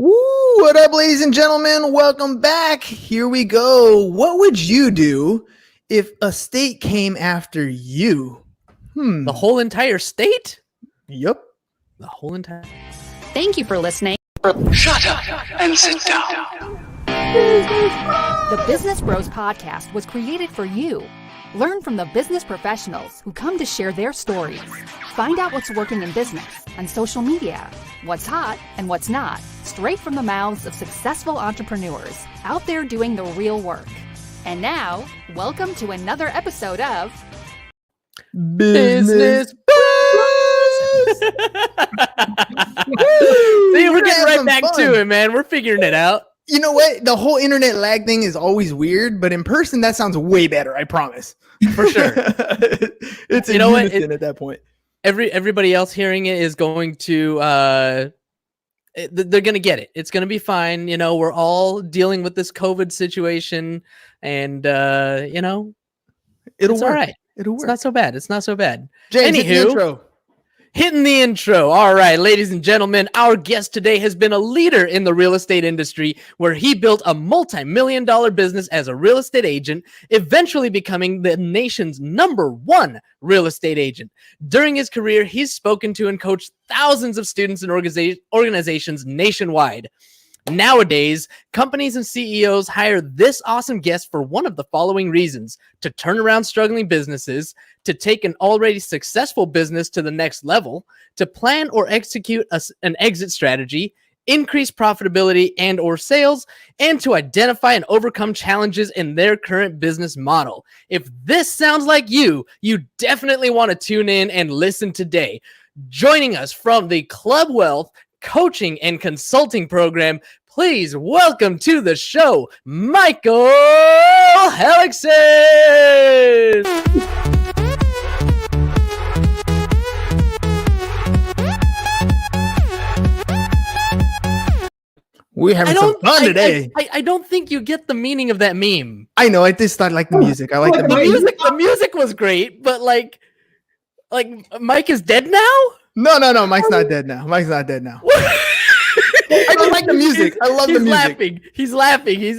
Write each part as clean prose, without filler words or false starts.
Woo! What up, ladies and gentlemen? Welcome back. Here we go. What would you do if a state came after you? The whole entire state? Yep. The whole entire... Thank you for listening. Shut up and sit down. The Business Bros Podcast was created for you. Learn from the business professionals who come to share their stories. Find out what's working in business and social media, what's hot and what's not, straight from the mouths of successful entrepreneurs out there doing the real work. And now, welcome to another episode of Business Bros! See, we're getting right back to it, man. We're figuring it out. You know what? The whole internet lag thing is always weird, but in person, that sounds way better. I promise. For sure. It's You know what? unison at that point. Everybody else hearing it is going to... they're going to get it. It's going to be fine. You know, we're all dealing with this COVID situation, and, you know, It'll it's work. all right. It'll work. It's not so bad. It's not so bad. James, hit the Anywho, intro. hitting the intro. All right, ladies and gentlemen, our guest today has been a leader in the real estate industry where he built a multi-million-dollar business as a real estate agent, eventually becoming the nation's #1 real estate agent. During his career, he's spoken to and coached thousands of students and organizations nationwide. Nowadays, companies and CEOs hire this awesome guest for one of the following reasons: to turn around struggling businesses, to take an already successful business to the next level, to plan or execute an exit strategy, increase profitability and or sales, and to identify and overcome challenges in their current business model. If this sounds like you definitely want to tune in and listen today. Joining us from the ClubWealth coaching and consulting program, please welcome to the show, Michael Hellickson. We're having some fun today. I don't think you get the meaning of that meme. I know. I just thought like the music. I like the The music. music was great, but like Mike is dead now? No. Mike's not dead now. I just like the music. I love the music. He's laughing.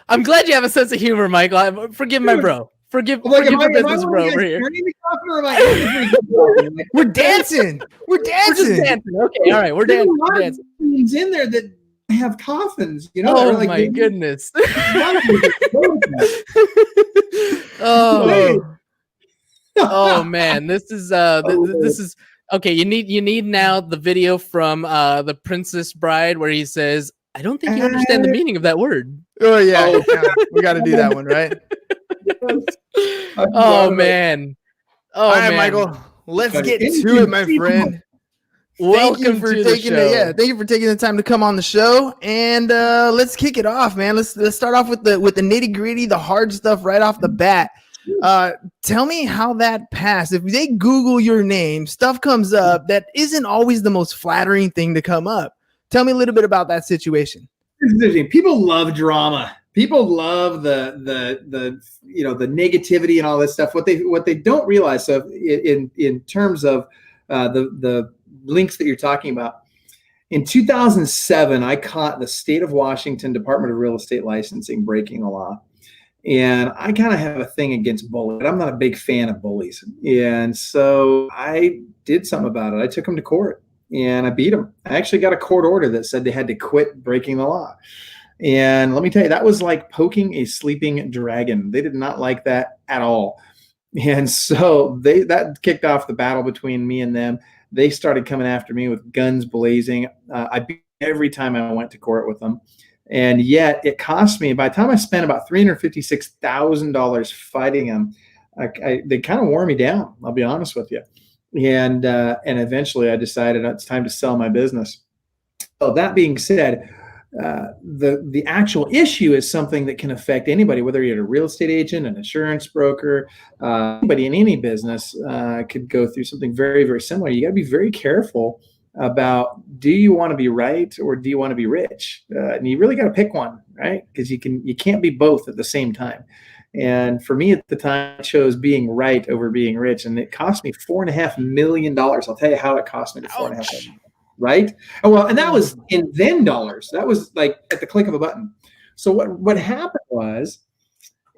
I'm glad you have a sense of humor, Michael. Forgive my bro. Forgive the business bro over here. We're dancing. We're just dancing. Okay, all right. We're dancing. Things in there that have coffins, you know. Oh like, my goodness. Oh. Oh man, this is okay. You need now the video from the Princess Bride where he says, "I don't think you understand the meaning of that word." Oh yeah, we got to do that one, right? Oh man. All right, man. Michael. Let's get to it, my friend. Welcome Thank you for to the taking show. thank you for taking the time to come on the show, and let's kick it off, man. Let's start off with the nitty gritty, the hard stuff right off the bat. Tell me how that passed. If they Google your name, stuff comes up that isn't always the most flattering thing to come up. Tell me a little bit about that situation. People love drama. People love the negativity and all this stuff. What they don't realize, so in terms of the links that you're talking about, in 2007, I caught the state of Washington Department of Real Estate Licensing breaking the law. And I kind of have a thing against bullies. I'm not a big fan of bullies. And so I did something about it. I took them to court and I beat them. I actually got a court order that said they had to quit breaking the law. And let me tell you, that was like poking a sleeping dragon. They did not like that at all. And so that kicked off the battle between me and them. They started coming after me with guns blazing. I beat every time I went to court with them. And yet it cost me, by the time I spent about $356,000 fighting them, they kind of wore me down, I'll be honest with you. And eventually I decided it's time to sell my business. So that being said, the actual issue is something that can affect anybody, whether you're a real estate agent, an insurance broker, anybody in any business could go through something very, very similar. You got to be very careful about, do you want to be right or do you want to be rich? And you really got to pick one, right? Because you can't be both at the same time. And for me at the time, I chose being right over being rich, and it cost me $4.5 million. I'll tell you how it cost me the $4.5 million. right? And that was in then dollars. That was like at the click of a button. So what happened was,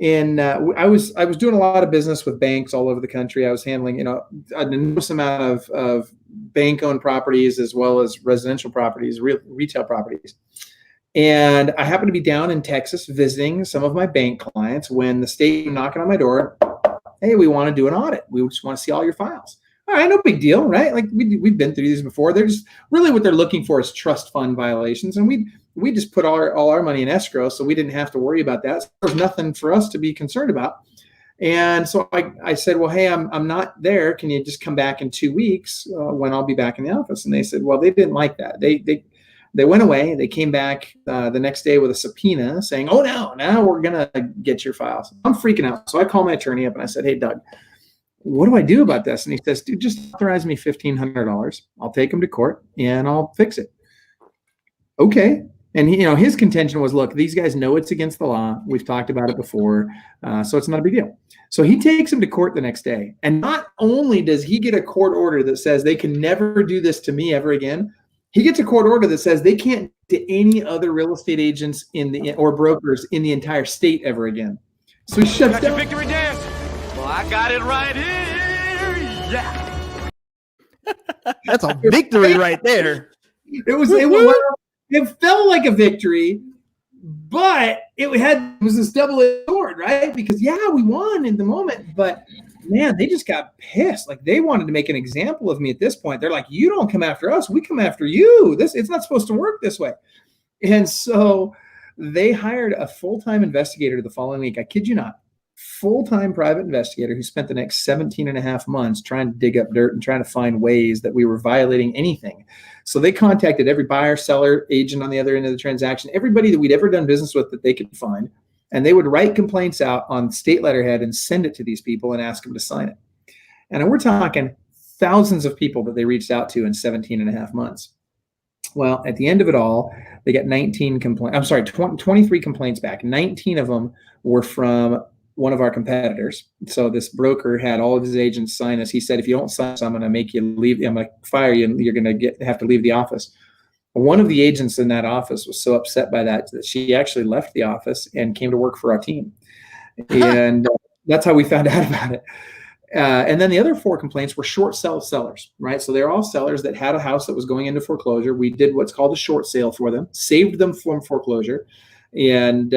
I was doing a lot of business with banks all over the country. I was handling, an enormous amount of bank-owned properties as well as residential properties, retail properties. And I happened to be down in Texas visiting some of my bank clients when the state was knocking on my door. Hey, we want to do an audit. We just want to see all your files. All right, no big deal, right? Like we've been through these before. They're just really what they're looking for is trust fund violations, and we just put all our money in escrow, so we didn't have to worry about that. So there's nothing for us to be concerned about. And so I said, well, hey, I'm not there. Can you just come back in 2 weeks when I'll be back in the office? And they said, well, they didn't like that. They went away. They came back the next day with a subpoena saying, oh, now we're going to get your files. I'm freaking out. So I called my attorney up and I said, hey, Doug, what do I do about this? And he says, dude, just authorize me $1,500. I'll take him to court and I'll fix it. Okay. And his contention was, look, these guys know it's against the law. We've talked about it before. So it's not a big deal. So he takes him to court the next day. And not only does he get a court order that says they can never do this to me ever again, he gets a court order that says they can't to any other real estate agents or brokers in the entire state ever again. So he shuts down. Victory dance. Well, I got it right here. Yeah. That's a victory right there. It felt like a victory, but it was this double-edged sword, right? Because we won in the moment, but man, they just got pissed. Like they wanted to make an example of me at this point. They're like, you don't come after us, we come after you. It's not supposed to work this way. And so they hired a full-time investigator the following week. I kid you not. Full-time private investigator who spent the next 17 and a half months trying to dig up dirt and trying to find ways that we were violating anything. So they contacted every buyer, seller, agent on the other end of the transaction, everybody that we'd ever done business with that they could find. And they would write complaints out on state letterhead and send it to these people and ask them to sign it. And we're talking thousands of people that they reached out to in 17 and a half months. Well, at the end of it all, they got 23 complaints back. 19 of them were from one of our competitors. So this broker had all of his agents sign this. He said, if you don't sign this, I'm going to make you leave. I'm going to fire you and you're going to have to leave the office. One of the agents in that office was so upset by that she actually left the office and came to work for our team. And that's how we found out about it. And then the other 4 complaints were short sale sellers, right? So they're all sellers that had a house that was going into foreclosure. We did what's called a short sale for them, saved them from foreclosure. And they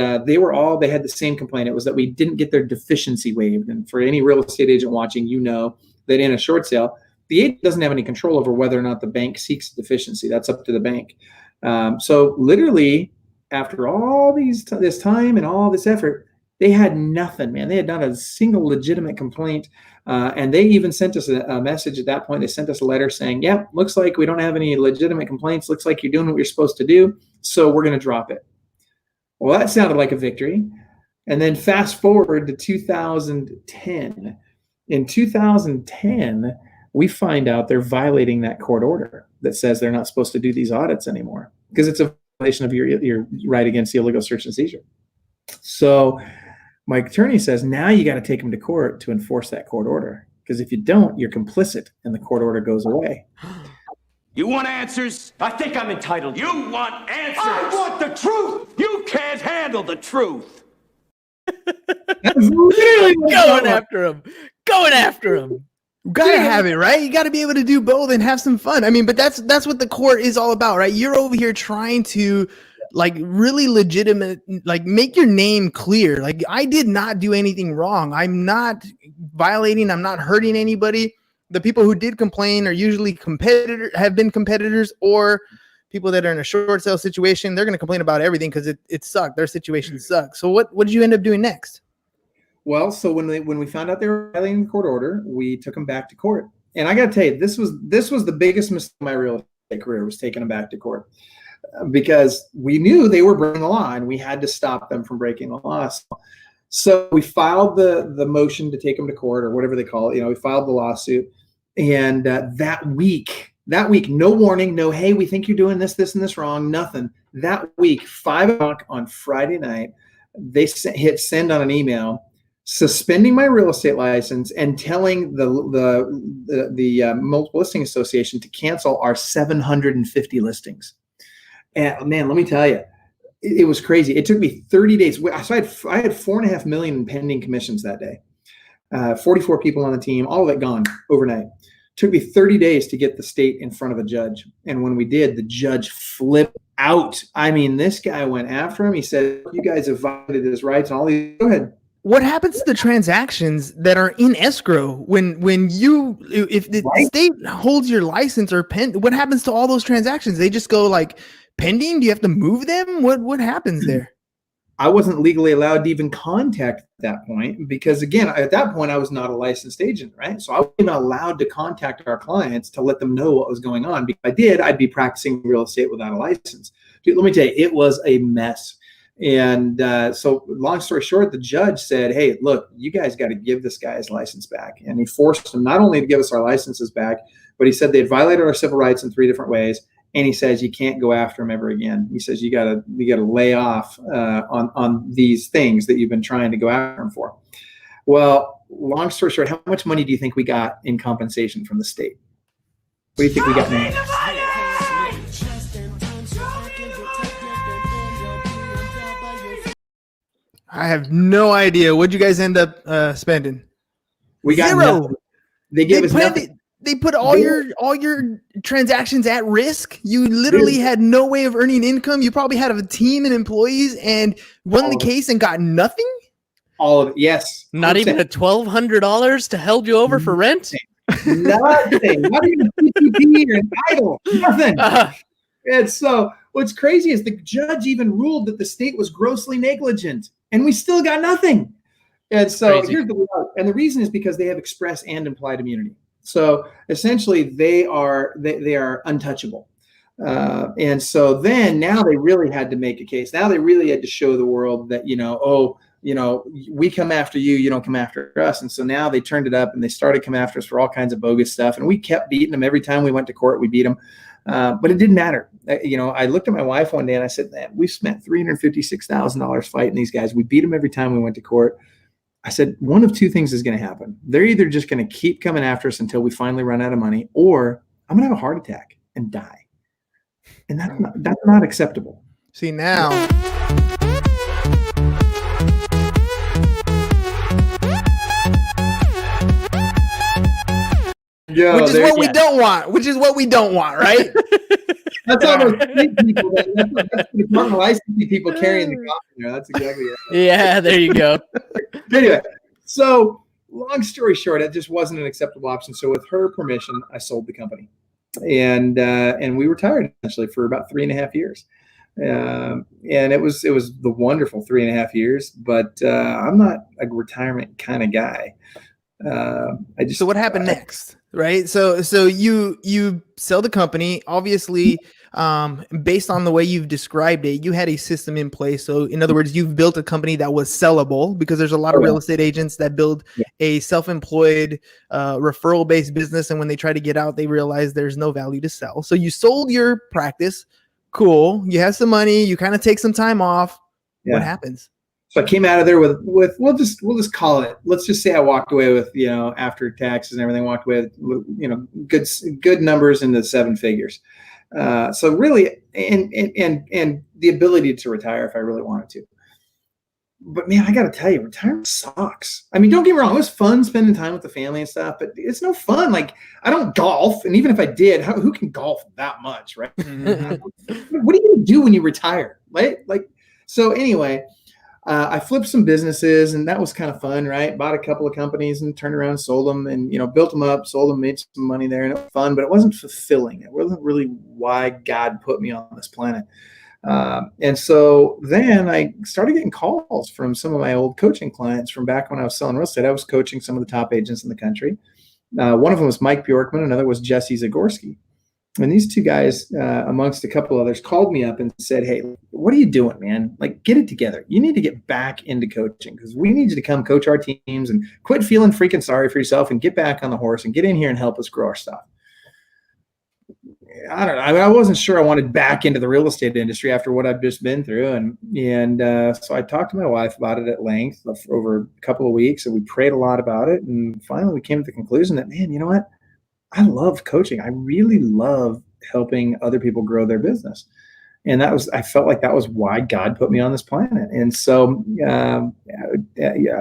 had the same complaint. It was that we didn't get their deficiency waived. And for any real estate agent watching, that in a short sale, the agent doesn't have any control over whether or not the bank seeks deficiency. That's up to the bank. So literally, after all this time and all this effort, they had nothing, man. They had not a single legitimate complaint. And they even sent us a message at that point. They sent us a letter saying, yep, looks like we don't have any legitimate complaints. Looks like you're doing what you're supposed to do. So we're going to drop it. Well, that sounded like a victory. And then fast forward to 2010. In 2010, we find out they're violating that court order that says they're not supposed to do these audits anymore because it's a violation of your right against the illegal search and seizure. So my attorney says, now you got to take them to court to enforce that court order. Because if you don't, you're complicit and the court order goes away. You want answers? I think I'm entitled. You want answers? I want the truth. You can't handle the truth. Really Going after him. Gotta have it, right? You gotta be able to do both and have some fun. I mean, but that's what the court is all about, right? You're over here trying to really legitimate, make your name clear. Like, I did not do anything wrong. I'm not violating. I'm not hurting anybody. The people who did complain are usually have been competitors or people that are in a short sale situation. They're going to complain about everything because it sucked. Their situation sucked. So what did you end up doing next? Well, so when we found out they were violating the court order, we took them back to court. And I got to tell you, this was the biggest mistake of my real estate career, was taking them back to court, because we knew they were breaking the law and we had to stop them from breaking the law. So we filed the motion to take them to court, or whatever they call it. We filed the lawsuit, and that week, no warning, no, hey, we think you're doing this, and this wrong, nothing. That week, 5 o'clock on Friday night, they hit send on an email suspending my real estate license and telling the Multiple Listing Association to cancel our 750 listings. And man, let me tell you, it was crazy. It took me 30 days. So I had $4.5 million in pending commissions that day. 44 people on the team, all of it gone overnight. Took me 30 days to get the state in front of a judge. And when we did, the judge flipped out. I mean, this guy went after him. He said, you guys have violated his rights and all these. Go ahead. What happens to the transactions that are in escrow when if the state holds your license or what happens to all those transactions? They just go like pending? Do you have to move them? What happens there? I wasn't legally allowed to even contact at that point because, again, at that point, I was not a licensed agent, right? So I wasn't even allowed to contact our clients to let them know what was going on. Because if I did, I'd be practicing real estate without a license. Dude, let me tell you, it was a mess. And so long story short, the judge said, hey, look, you guys got to give this guy his license back. And he forced him not only to give us our licenses back, but he said they had violated our civil rights in 3 different ways. And he says you can't go after him ever again. He says you gotta lay off on these things that you've been trying to go after him for. Well, long story short, how much money do you think we got in compensation from the state? What do you think we got now? I have no idea. What'd you guys end up spending? We got zero. Nothing. They gave us nothing. They put all your transactions at risk. You literally had no way of earning income. You probably had a team and employees and won the case and got nothing. All of it, yes. Not 100%. Even a $1,200 to hold you over for rent. Nothing. Not even a PPP or an idle. Nothing. And so what's crazy is the judge even ruled that the state was grossly negligent, and we still got nothing. And so here's the reason is because they have express and implied immunity. So essentially, they are untouchable, and so then now they really had to make a case. Now they really had to show the world that we come after you, you don't come after us. And so now they turned it up and they started coming after us for all kinds of bogus stuff. And we kept beating them every time we went to court. We beat them, but it didn't matter. I looked at my wife one day and I said, "Man, we spent $356,000 fighting these guys. We beat them every time we went to court." I said, one of 2 things is going to happen. They're either just going to keep coming after us until we finally run out of money, or I'm going to have a heart attack and die. And that's not acceptable. See, now. Which is what we don't want. Which is what we don't want, right? That's all those people. That's the Department of Licensing people carrying the coffin there. That's exactly it. Yeah, there you go. Anyway, so long story short, it just wasn't an acceptable option. So with her permission, I sold the company, and we retired essentially for about 3.5 years. And it was the wonderful 3.5 years. But I'm not a retirement kind of guy. So what happened next? Right. So you sell the company, obviously, based on the way you've described it, you had a system in place. So in other words, you've built a company that was sellable, because there's a lot of real estate agents that build a self-employed, referral based business. And when they try to get out, they realize there's no value to sell. So you sold your practice. Cool. You have some money. You kind of take some time off. Yeah. What happens? So I came out of there with we'll just call it. Let's just say I walked away with, after taxes and everything, walked away with, good numbers in the 7 figures. So really, and the ability to retire if I really wanted to. But man, I got to tell you, retirement sucks. I mean, don't get me wrong. It was fun spending time with the family and stuff, but it's no fun. Like, I don't golf. And even if I did, who can golf that much, right? What are you going to do when you retire? Right? So anyway, I flipped some businesses, and that was kind of fun, right? Bought a couple of companies and turned around, sold them, and built them up, sold them, made some money there, and it was fun, but it wasn't fulfilling. It wasn't really why God put me on this planet. And so then I started getting calls from some of my old coaching clients from back when I was selling real estate. I was coaching some of the top agents in the country. One of them was Mike Bjorkman. Another was Jesse Zagorski. And these 2 guys, amongst a couple others, called me up and said, "Hey, what are you doing, man? Get it together. You need to get back into coaching, because we need you to come coach our teams and quit feeling freaking sorry for yourself and get back on the horse and get in here and help us grow our stuff." I don't know. I mean, I wasn't sure I wanted back into the real estate industry after what I've just been through. And so I talked to my wife about it at length for over a couple of weeks, and we prayed a lot about it. And finally we came to the conclusion that, man, you know what? I love coaching. I really love helping other people grow their business. And I felt like that was why God put me on this planet. And so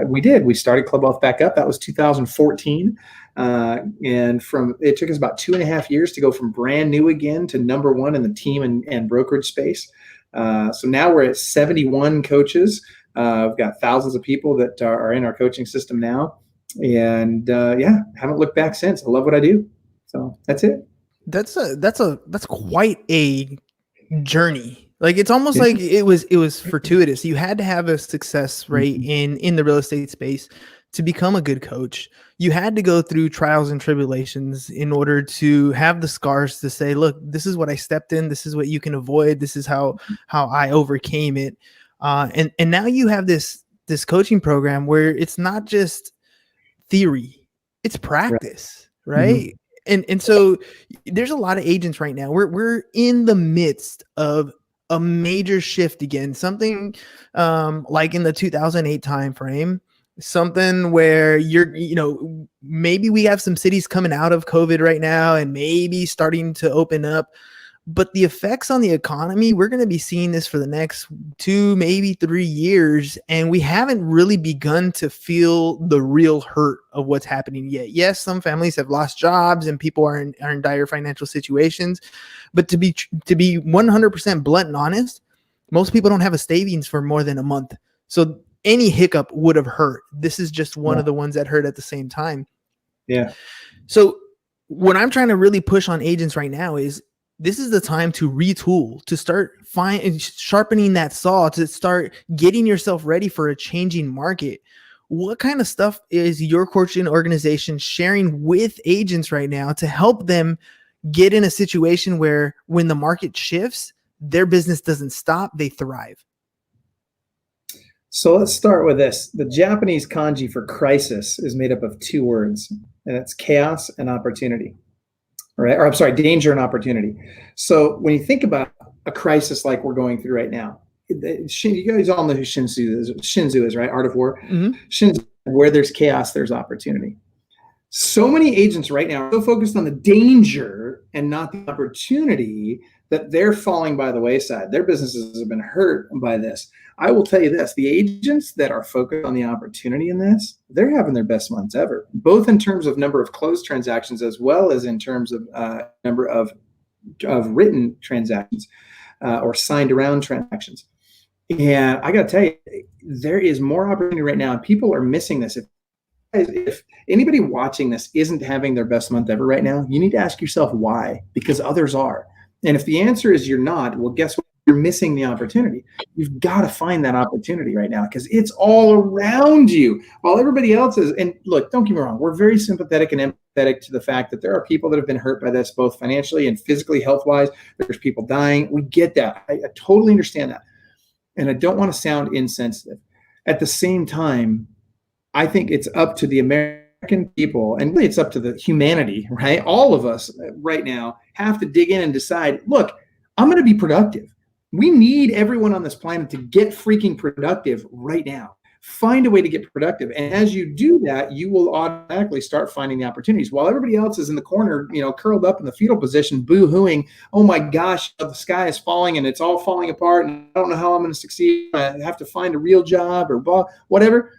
we did. We started ClubWealth back up. That was 2014. And it took us about 2.5 years to go from brand new again to number one in the team and brokerage space. So now we're at 71 coaches. We've got thousands of people that are in our coaching system now. And haven't looked back since. I love what I do. So that's it. That's quite a journey. Like, it's almost like it was fortuitous. You had to have a success rate in the real estate space to become a good coach. You had to go through trials and tribulations in order to have the scars to say, look, this is what I stepped in. This is what you can avoid. This is how I overcame it. And now you have this coaching program where it's not just theory, it's practice, right? And so there's a lot of agents right now. We're in the midst of a major shift again, something like in the 2008 timeframe, something where maybe we have some cities coming out of COVID right now and maybe starting to open up. But the effects on the economy, we're going to be seeing this for the next 2, maybe 3 years. And we haven't really begun to feel the real hurt of what's happening yet. Yes, some families have lost jobs and people are in dire financial situations. But to be 100% blunt and honest, most people don't have a savings for more than a month. So any hiccup would have hurt. This is just one of the ones that hurt at the same time. Yeah. So what I'm trying to really push on agents right now is, this is the time to retool, to start sharpening that saw, to start getting yourself ready for a changing market. What kind of stuff is your coaching organization sharing with agents right now to help them get in a situation where when the market shifts, their business doesn't stop, they thrive? So let's start with this. The Japanese kanji for crisis is made up of 2 words, and it's chaos and opportunity. Right? Or I'm sorry, danger and opportunity. So when you think about a crisis like we're going through right now, you guys all know who Shinzu is, right? Art of War. Shinzu, where there's chaos, there's opportunity. So many agents right now are so focused on the danger and not the opportunity that they're falling by the wayside. Their businesses have been hurt by this. I will tell you this, the agents that are focused on the opportunity in this, they're having their best months ever, both in terms of number of closed transactions as well as in terms of number of written transactions or signed around transactions. And I got to tell you, there is more opportunity right now, and people are missing this. If anybody watching this isn't having their best month ever right now, you need to ask yourself why, because others are. And if the answer is you're not, well, guess what? You're missing the opportunity. You've got to find that opportunity right now because it's all around you while everybody else is. And look, don't get me wrong. We're very sympathetic and empathetic to the fact that there are people that have been hurt by this, both financially and physically, health-wise. There's people dying. We get that. I totally understand that. And I don't want to sound insensitive. At the same time, I think it's up to the American people, and really it's up to the humanity, right? All of us right now have to dig in and decide, look, I'm going to be productive. We need everyone on this planet to get freaking productive right now. Find a way to get productive. And as you do that, you will automatically start finding the opportunities. While everybody else is in the corner, curled up in the fetal position, boo-hooing, oh my gosh, the sky is falling and it's all falling apart and I don't know how I'm going to succeed. I have to find a real job or whatever.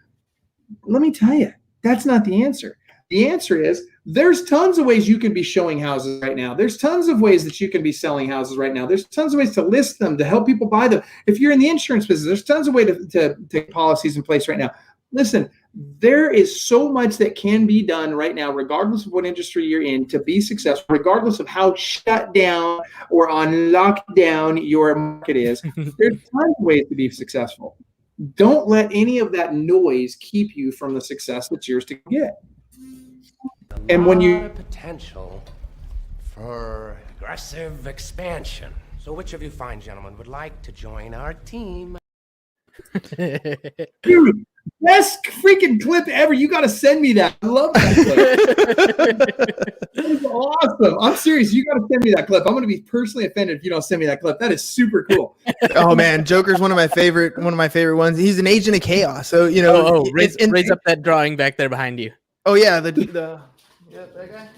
Let me tell you, that's not the answer. The answer is there's tons of ways you can be showing houses right now. There's tons of ways that you can be selling houses right now. There's tons of ways to list them, to help people buy them. If you're in the insurance business, there's tons of ways to take policies in place right now. Listen, there is so much that can be done right now, regardless of what industry you're in, to be successful, regardless of how shut down or on lockdown your market is. There's tons of ways to be successful. Don't let any of that noise keep you from the success that's yours to get. And when you potential for aggressive expansion. So which of you fine gentlemen would like to join our team? best freaking clip ever. You got to send me that. I love that clip. That is awesome. I'm serious. You got to send me that clip. I'm going to be personally offended if you don't send me that clip. That is super cool. Oh man, Joker's one of my favorite ones. He's an agent of chaos. So raise up that drawing back there behind you. Oh yeah, the that guy.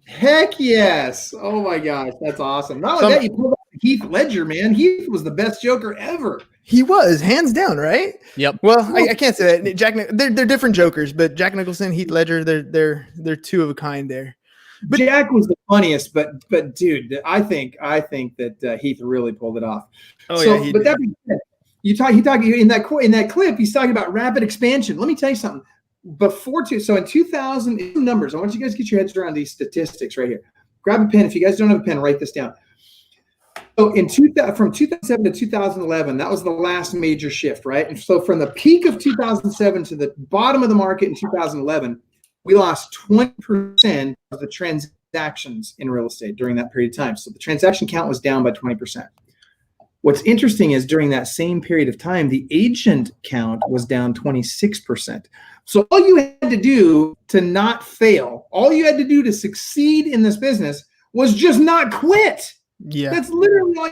Heck yes. Oh my gosh, that's awesome. Not only that, you pulled out Heath Ledger, man. Heath was the best Joker ever. He was hands down, right? Yep. Well, I can't say that. They're different Jokers, but Jack Nicholson, Heath Ledger, they're two of a kind there. But Jack was the funniest, but dude, I think that Heath really pulled it off. Oh yeah, but that being said, he talking in that clip, he's talking about rapid expansion. Let me tell you something. So in 2000 numbers, I want you guys to get your heads around these statistics right here. Grab a pen. If you guys don't have a pen, write this down. So from 2007 to 2011, that was the last major shift, right? And so from the peak of 2007 to the bottom of the market in 2011, we lost 20% of the transactions in real estate during that period of time. So the transaction count was down by 20%. What's interesting is during that same period of time, the agent count was down 26%. So all you had to do to not fail, all you had to do to succeed in this business was just not quit. Yeah. That's literally all.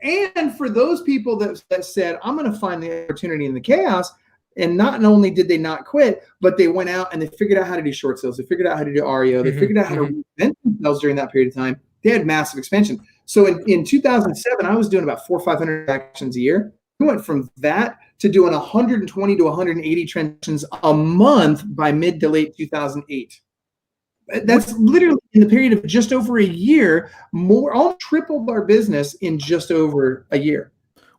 And for those people that said, I'm going to find the opportunity in the chaos, and not only did they not quit, but they went out and they figured out how to do short sales. They figured out how to do REO. They figured out how to reinvent themselves during that period of time. They had massive expansion. So in 2007, I was doing about 400 or 500 transactions a year. We went from that to doing 120 to 180 transactions a month by mid to late 2008. That's literally in the period of just over a year, almost tripled our business in just over a year.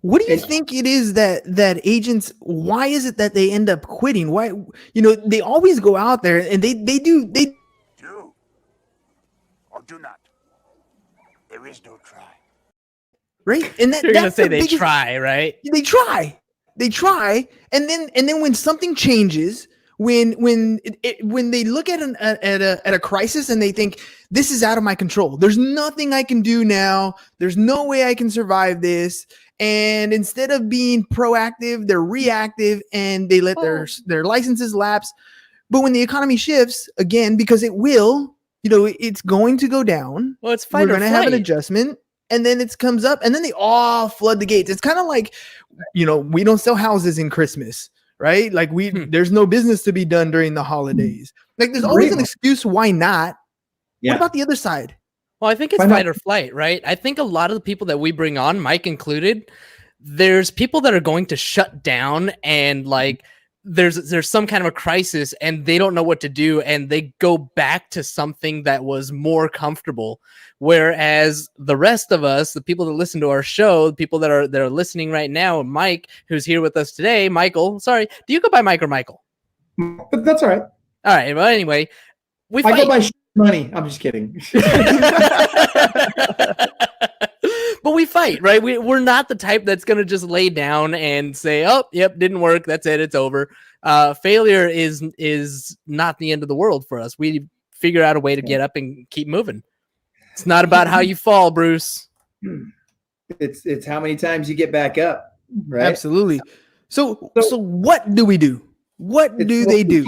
What do you think it is that agents, why is it that they end up quitting? Why, they always go out there and they do. Do or do not. There is no try. Right? And you're going to say they try, right? They try. And then when something changes, when they look at a crisis and they think this is out of my control, there's nothing I can do now, there's no way I can survive this, and instead of being proactive, they're reactive and they let their licenses lapse. But when the economy shifts again, because it will, it's going to go down. Well, it's fight or flight. We're going to have an adjustment, and then it comes up, and then they all flood the gates. It's kind of like, we don't sell houses in Christmas. Right? Like there's no business to be done during the holidays. Like there's always an excuse why not. Yeah. What about the other side? Well, I think it's fight or flight, right? I think a lot of the people that we bring on, Mike included, there's people that are going to shut down and like there's some kind of a crisis and they don't know what to do and they go back to something that was more comfortable. Whereas the rest of us, the people that listen to our show, the people that are listening right now, Mike, who's here with us today, Michael, sorry, do you go by Mike or Michael? But that's all right. All right. Well, anyway, I go by money. I'm just kidding. But we fight, right? We're not the type that's going to just lay down and say, oh, yep, didn't work. That's it. It's over. Failure is not the end of the world for us. We figure out a way to get up and keep moving. It's not about how you fall, Bruce. It's how many times you get back up, right? Absolutely. So what do we do? What do they do?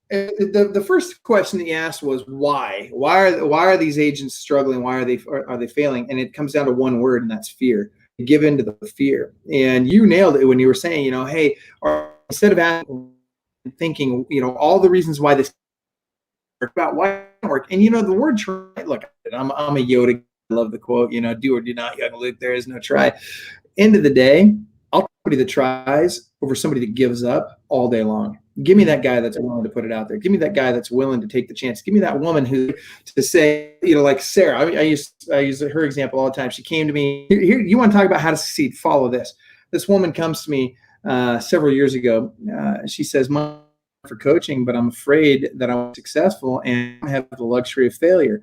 The first question that you asked was why? Why are these agents struggling? Why are they failing? And it comes down to one word, and that's fear. Give into the fear. And you nailed it when you were saying, hey, instead of thinking, all the reasons why this work, about why it doesn't work. And the word try. Look, I'm a Yoda. I love the quote. Do or do not, young Luke. There is no try. End of the day, I'll take somebody that tries over somebody that gives up all day long. Give me that guy that's willing to put it out there. Give me that guy that's willing to take the chance. Give me that woman who to say, like Sarah. I use her example all the time. She came to me. Here, you want to talk about how to succeed? Follow this. This woman comes to me several years ago. She says, "Mom, for coaching, but I'm afraid that I'm successful and I have the luxury of failure.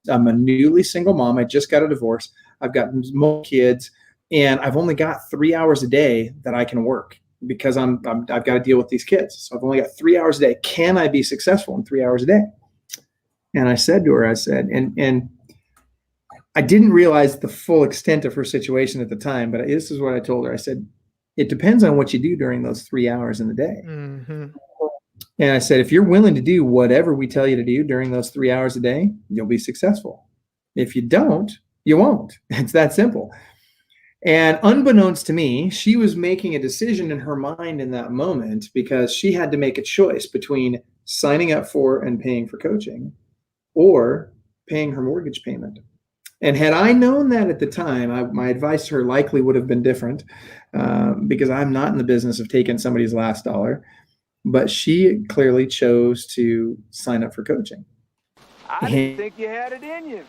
I'm a newly single mom. I just got a divorce. I've got more kids, and I've only got 3 hours a day that I can work." Because I've got to deal with these kids. So I've only got 3 hours a day. Can I be successful in 3 hours a day? And I said to her, and I didn't realize the full extent of her situation at the time, but this is what I told her. I said, It depends on what you do during those 3 hours in the day. Mm-hmm. And I said, if you're willing to do whatever we tell you to do during those 3 hours a day, you'll be successful. If you don't, you won't. It's that simple. And unbeknownst to me, she was making a decision in her mind in that moment because she had to make a choice between signing up for and paying for coaching or paying her mortgage payment. And had I known that at the time, my advice to her likely would have been different because I'm not in the business of taking somebody's last dollar. But she clearly chose to sign up for coaching. I didn't think you had it in you.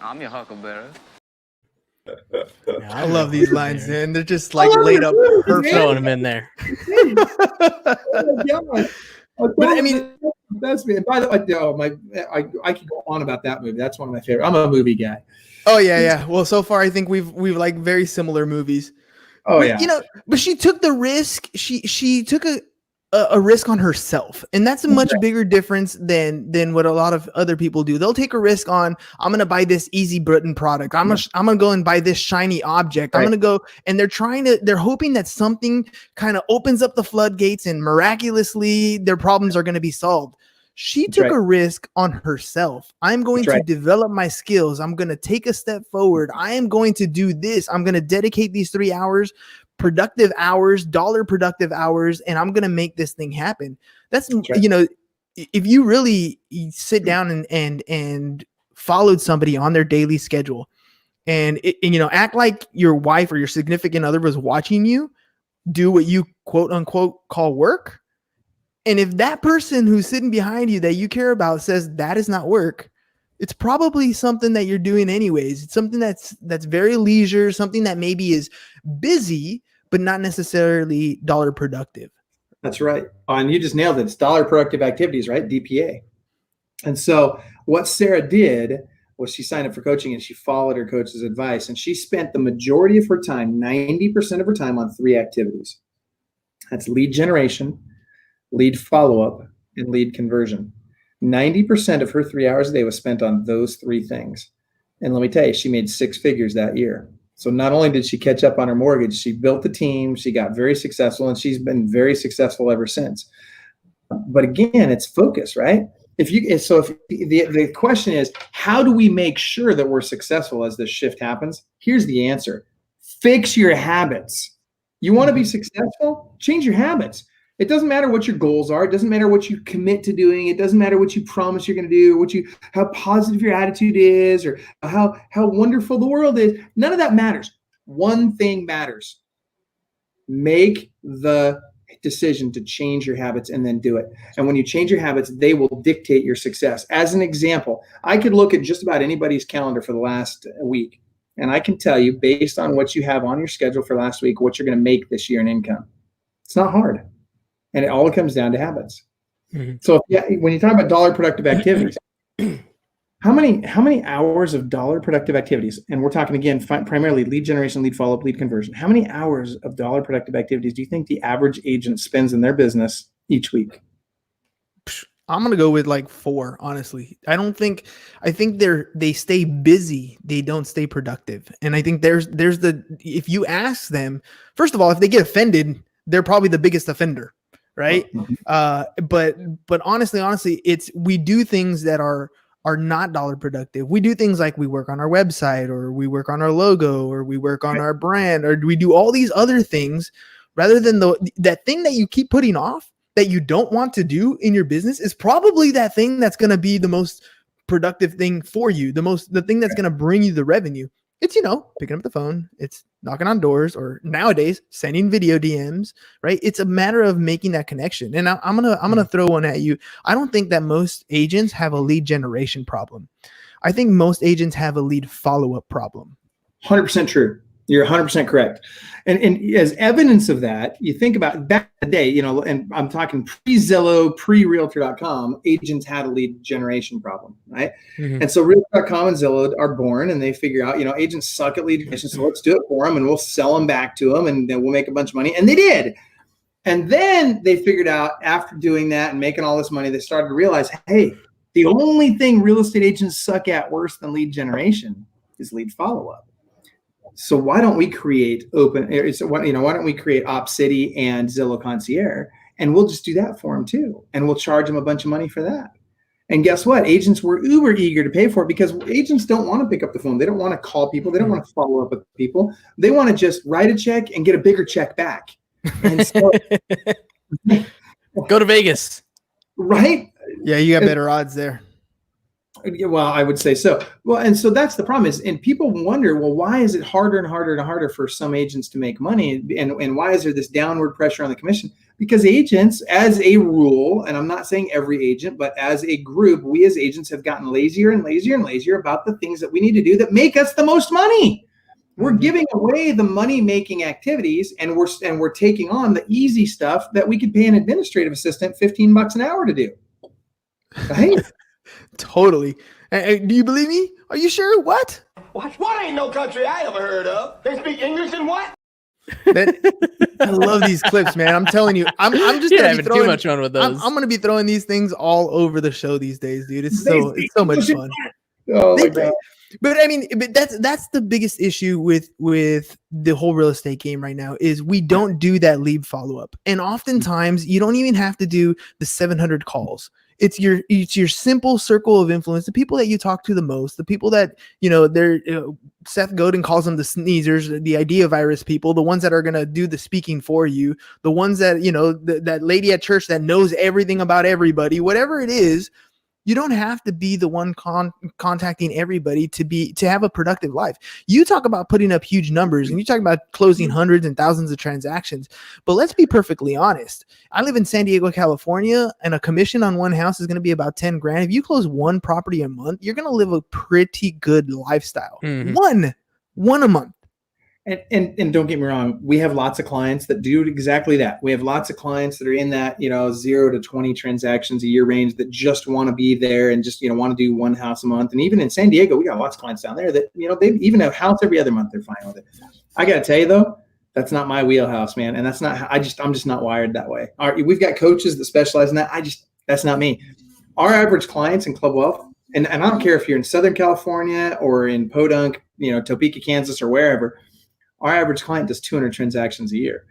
I'm your huckleberry. I love these lines, man. They're just like laid up perfect. Throwing them in there. But I mean, that's me. And by the way, I could go on about that movie. That's one of my favorite. I'm a movie guy. Oh yeah. Well, so far I think we've like very similar movies. Oh but, yeah. But she took the risk. She took a risk on herself, and that's a much bigger difference than what a lot of other people do. They'll take a risk on, I'm going to buy this easy Britain product. I'm going to go and buy this shiny object. I'm going to go, and they're hoping that something kind of opens up the floodgates and miraculously their problems are going to be solved. She took a risk on herself. I'm going to develop my skills. I'm going to take a step forward. I am going to do this. I'm going to dedicate these 3 hours, productive hours, dollar productive hours, and I'm going to make this thing happen. That's if you really sit down and followed somebody on their daily schedule and act like your wife or your significant other was watching you do what you quote unquote call work. And if that person who's sitting behind you that you care about says that is not work, it's probably something that you're doing anyways. It's something that's very leisure, something that maybe is busy, but not necessarily dollar productive. That's right. And you just nailed it. It's dollar productive activities, right? DPA. And so what Sarah did was she signed up for coaching and she followed her coach's advice. And she spent the majority of her time, 90% of her time, on 3 activities. That's lead generation, lead follow-up, and lead conversion. 90% of her 3 hours a day was spent on those 3 things. And let me tell you, she made 6 figures that year. So not only did she catch up on her mortgage, she built the team, she got very successful, and she's been very successful ever since. But again, it's focus, right? If the question is, how do we make sure that we're successful as this shift happens? Here's the answer. Fix your habits. You want to be successful? Change your habits. It doesn't matter what your goals are. It doesn't matter what you commit to doing. It doesn't matter what you promise you're going to do, how positive your attitude is, or how wonderful the world is. None of that matters. One thing matters. Make the decision to change your habits and then do it. And when you change your habits, they will dictate your success. As an example, I could look at just about anybody's calendar for the last week, and I can tell you, based on what you have on your schedule for last week, what you're going to make this year in income. It's not hard. And it all comes down to habits. Mm-hmm. So when you talk about dollar productive activities, how many hours of dollar productive activities, and we're talking again, primarily lead generation, lead follow-up, lead conversion, how many hours of dollar productive activities do you think the average agent spends in their business each week? I'm going to go with like 4, honestly. I think they stay busy. They don't stay productive. And I think if you ask them, first of all, if they get offended, they're probably the biggest offender. Right. But honestly, we do things that are not dollar productive. We do things like we work on our website, or we work on our logo, or we work on our brand, or we do all these other things rather than that thing that you keep putting off that you don't want to do in your business is probably that thing that's going to be the most productive thing for you. The thing that's going to bring you the revenue. It's, picking up the phone, it's knocking on doors, or nowadays sending video DMs, right? It's a matter of making that connection. And I'm going to throw one at you. I don't think that most agents have a lead generation problem. I think most agents have a lead follow-up problem. 100% true. You're 100% correct. And as evidence of that, you think about back in the day, and I'm talking pre-Zillow, pre-Realtor.com, agents had a lead generation problem, right? Mm-hmm. And so Realtor.com and Zillow are born, and they figure out, agents suck at lead generation, so let's do it for them, and we'll sell them back to them, and then we'll make a bunch of money. And they did. And then they figured out, after doing that and making all this money, they started to realize, hey, the only thing real estate agents suck at worse than lead generation is lead follow-up. So why don't we create why don't we create OpCity and Zillow Concierge, and we'll just do that for them too, and we'll charge them a bunch of money for that. And guess what? Agents were uber eager to pay for it because agents don't want to pick up the phone. They don't want to call people. They don't want to follow up with people. They want to just write a check and get a bigger check back. And so, go to Vegas. Right? Yeah, you got better odds there. Well, I would say so. Well, and so that's the problem and people wonder, well, why is it harder and harder and harder for some agents to make money? And why is there this downward pressure on the commission? Because agents, as a rule, and I'm not saying every agent, but as a group, we as agents have gotten lazier and lazier and lazier about the things that we need to do that make us the most money. We're giving away the money-making activities, and we're taking on the easy stuff that we could pay an administrative assistant $15 an hour to do. Right? Totally. Do you believe me? Are you sure? What? What ain't no country I ever heard of? They speak English and what? I love these clips, man. I'm telling you, I'm just You're gonna having be throwing, too much fun with those. I'm gonna be throwing these things all over the show these days, dude. It's so much fun. Oh my God. But I mean, that's the biggest issue with the whole real estate game right now is we don't do that lead follow up, and oftentimes you don't even have to do the 700 calls. It's your simple circle of influence, the people that you talk to the most, the people that, Seth Godin calls them the sneezers, the idea virus people, the ones that are going to do the speaking for you, the ones that, that lady at church that knows everything about everybody, whatever it is. You don't have to be the one contacting everybody to have a productive life. You talk about putting up huge numbers and you talk about closing hundreds and thousands of transactions. But let's be perfectly honest. I live in San Diego, California, and a commission on one house is going to be about 10 grand. If you close one property a month, you're going to live a pretty good lifestyle. One a month. And don't get me wrong, we have lots of clients that do exactly that. We have lots of clients that are in that 0 to 20 transactions a year range that just want to be there and just want to do one house a month. And even in San Diego, we got lots of clients down there that they even have a house every other month. They're fine with it. I got to tell you though, that's not my wheelhouse, man. And that's not I'm just not wired that way. We've got coaches that specialize in that. That's not me. Our average clients in ClubWealth, and I don't care if you're in Southern California or in Podunk, Topeka, Kansas, or wherever. Our average client does 200 transactions a year.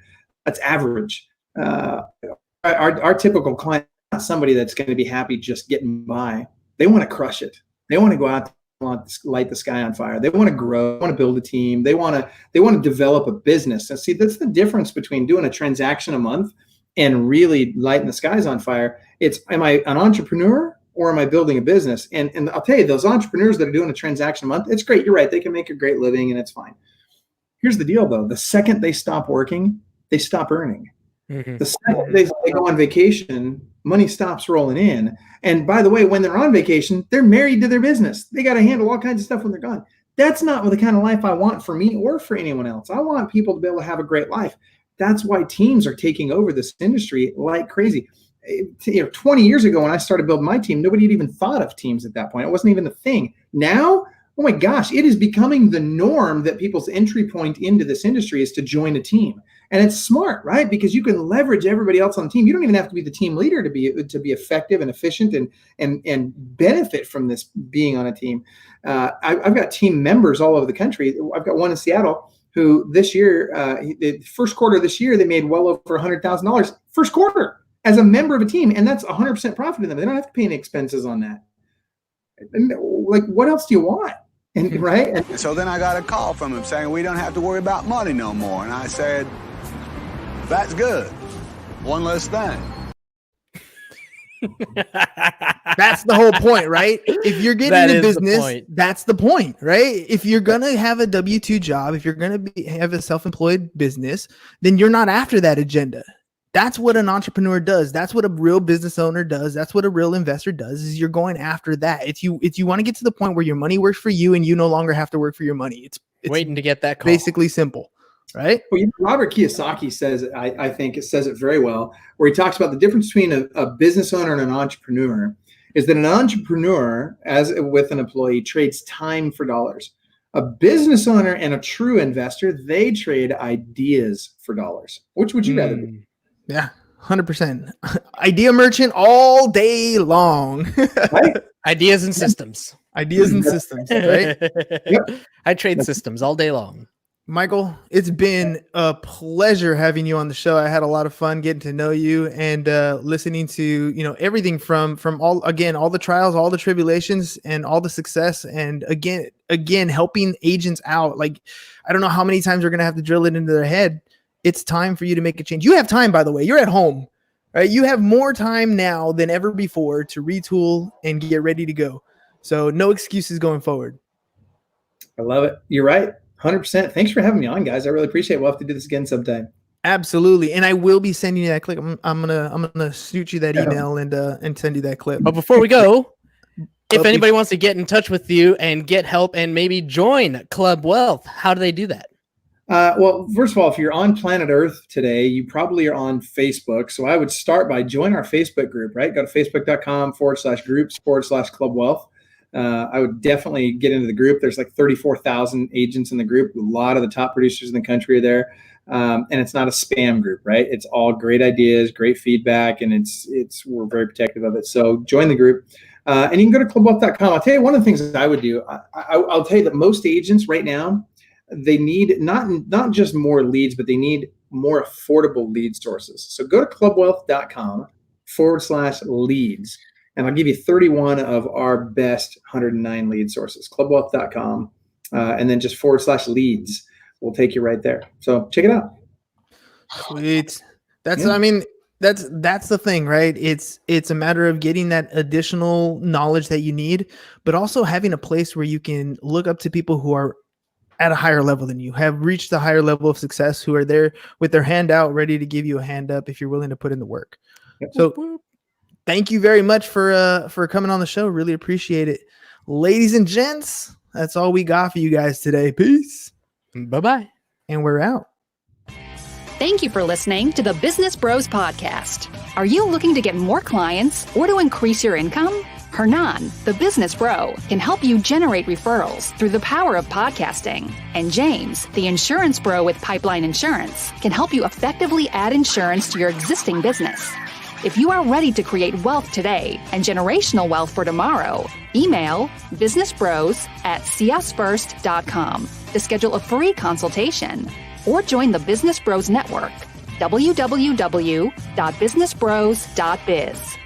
That's average. Our typical client is not somebody that's going to be happy just getting by. They want to crush it. They want to go out and light the sky on fire. They want to grow. They want to build a team. They want to develop a business. And see, that's the difference between doing a transaction a month and really lighting the skies on fire. It's, am I an entrepreneur or am I building a business? And I'll tell you, those entrepreneurs that are doing a transaction a month, it's great. You're right. They can make a great living and it's fine. Here's the deal, though. The second they stop working, they stop earning. The second they go on vacation, money stops rolling in. And by the way, when they're on vacation, they're married to their business. They got to handle all kinds of stuff when they're gone. That's not the kind of life I want for me or for anyone else. I want people to be able to have a great life. That's why teams are taking over this industry like crazy. 20 years ago when I started building my team, nobody had even thought of teams at that point. It wasn't even a thing. Now, oh my gosh, it is becoming the norm that people's entry point into this industry is to join a team. And it's smart, right? Because you can leverage everybody else on the team. You don't even have to be the team leader to be effective and efficient and benefit from this being on a team. I've got team members all over the country. I've got one in Seattle who this year, the first quarter of this year, they made well over $100,000 first quarter as a member of a team. And that's 100% profit to them. They don't have to pay any expenses on that. And like, what else do you want? And, right? And so then I got a call from him saying, we don't have to worry about money no more. And I said, that's good. One less thing. That's the whole point, right? If you're getting a business, that's the point, right? If you're going to have a W-2 job, if you're going to have a self-employed business, then you're not after that agenda. That's what an entrepreneur does. That's what a real business owner does. That's what a real investor does, is you're going after that. If you want to get to the point where your money works for you and you no longer have to work for your money, it's waiting to get that call. Basically simple, right? Well, Robert Kiyosaki says, I think it says it very well, where he talks about the difference between a business owner and an entrepreneur is that an entrepreneur, as with an employee, trades time for dollars. A business owner and a true investor, they trade ideas for dollars. Which would you rather be? Yeah, 100%. Idea merchant all day long. Right? Ideas and systems. Ideas and systems, right? I trade systems all day long. Michael, it's been a pleasure having you on the show. I had a lot of fun getting to know you and listening to, everything from all the trials, all the tribulations, and all the success. And again, helping agents out. Like, I don't know how many times we're going to have to drill it into their head. It's time for you to make a change. You have time, by the way. You're at home, right? You have more time now than ever before to retool and get ready to go. So no excuses going forward. I love it. You're right. 100%. Thanks for having me on, guys. I really appreciate it. We'll have to do this again sometime. Absolutely. And I will be sending you that clip. I'm gonna shoot you that email and send you that clip. But before we go, if anybody wants to get in touch with you and get help and maybe join ClubWealth, how do they do that? Well, first of all, if you're on planet Earth today, you probably are on Facebook. So I would start by join our Facebook group, right? Go to facebook.com/groups/ClubWealth. I would definitely get into the group. There's like 34,000 agents in the group. A lot of the top producers in the country are there. And it's not a spam group, right? It's all great ideas, great feedback, and we're very protective of it. So join the group. And you can go to clubwealth.com. I'll tell you one of the things that I would do. I'll tell you that most agents right now, they need not just more leads, but they need more affordable lead sources. So go to clubwealth.com/leads. And I'll give you 31 of our best 109 lead sources, clubwealth.com, and then just /leads. We'll take you right there. So check it out. Sweet. That's the thing, right? It's a matter of getting that additional knowledge that you need, but also having a place where you can look up to people who are at a higher level than you, have reached a higher level of success, who are there with their hand out, ready to give you a hand up if you're willing to put in the work. Yep. So thank you very much for coming on the show. Really appreciate it. Ladies and gents, that's all we got for you guys today. Peace. Bye-bye. And we're out. Thank you for listening to the Business Bros Podcast. Are you looking to get more clients or to increase your income? Hernan, the business bro, can help you generate referrals through the power of podcasting. And James, the insurance bro with Pipeline Insurance, can help you effectively add insurance to your existing business. If you are ready to create wealth today and generational wealth for tomorrow, email businessbros@csfirst.com to schedule a free consultation or join the Business Bros Network, www.businessbros.biz.